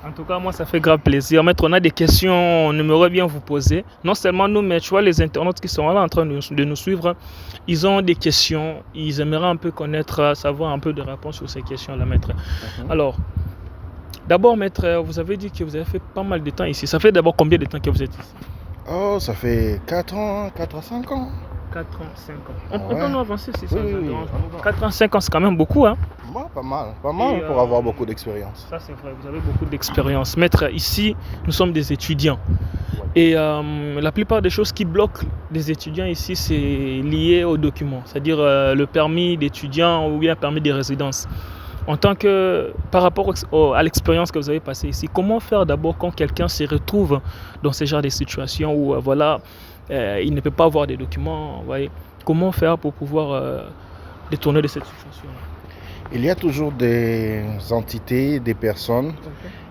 En tout cas, moi, ça fait grave plaisir. Maître, on a des questions, on aimerait bien vous poser. Non seulement nous, mais tu vois, les internautes qui sont là en train de nous suivre, ils ont des questions. Ils aimeraient un peu connaître, savoir un peu de réponses sur ces questions-là, maître. Alors, d'abord, maître, vous avez dit que vous avez fait pas mal de temps ici. Ça fait d'abord combien de temps que vous êtes ici? Oh, ça fait 4 ans, 4 à 5 ans. 4 ans, 5 ans. Ah On peut ouais. nous avancer si ça Oui, vous oui, dérange. oui. 4 ans, 5 ans, c'est quand même beaucoup, hein? Moi, pas mal pour avoir beaucoup d'expérience. Ça, c'est vrai, vous avez beaucoup d'expérience. Maître, ici, nous sommes des étudiants. Et la plupart des choses qui bloquent les étudiants ici, c'est lié aux documents, c'est-à-dire le permis d'étudiant ou bien le permis de résidence. En tant que, par rapport à l'expérience que vous avez passée ici, comment faire d'abord quand quelqu'un se retrouve dans ce genre de situation où voilà, il ne peut pas avoir des documents, vous voyez, comment faire pour pouvoir détourner de cette situation-là? Il y a toujours des entités, des personnes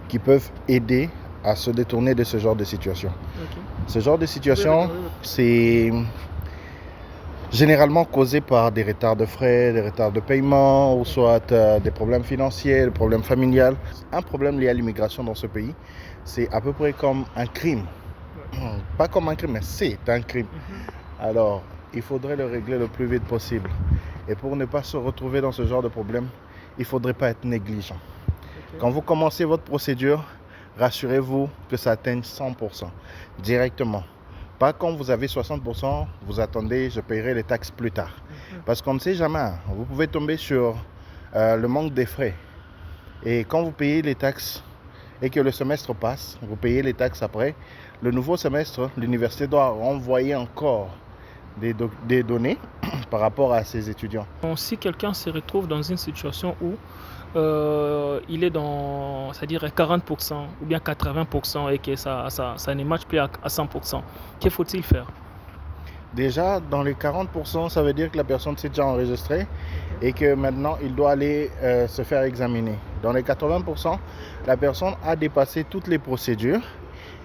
qui peuvent aider à se détourner de ce genre de situation. Ce genre de situation, c'est généralement causé par des retards de frais, des retards de paiement, ou soit des problèmes financiers, des problèmes familiaux. Un problème lié à l'immigration dans ce pays, c'est à peu près comme un crime. Pas comme un crime, mais c'est un crime. Alors, il faudrait le régler le plus vite possible. Et pour ne pas se retrouver dans ce genre de problème, il ne faudrait pas être négligent. Quand vous commencez votre procédure, rassurez-vous que ça atteigne 100% directement. Pas quand vous avez 60%, vous attendez, je paierai les taxes plus tard. Parce qu'on ne sait jamais, vous pouvez tomber sur le manque des frais. Et quand vous payez les taxes et que le semestre passe, vous payez les taxes après, le nouveau semestre, l'université doit renvoyer encore des données par rapport à ses étudiants. Si quelqu'un se retrouve dans une situation où il est dans, c'est-à-dire 40% ou bien 80% et que ça ne matche plus à 100%, que faut-il faire? Déjà, dans les 40%, ça veut dire que la personne s'est déjà enregistrée et que maintenant, il doit aller se faire examiner. Dans les 80%, la personne a dépassé toutes les procédures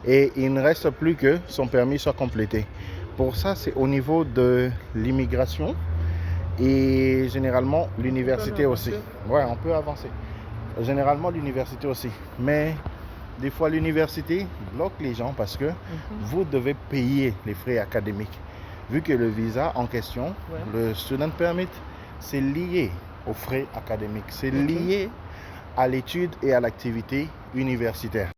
et il ne reste plus que son permis soit complété. Pour ça, c'est au niveau de l'immigration et généralement l'université aussi. Ouais, on peut avancer. Généralement l'université aussi. Mais des fois l'université bloque les gens parce que vous devez payer les frais académiques. Vu que le visa en question, le student permit, c'est lié aux frais académiques. C'est lié à l'étude et à l'activité universitaire.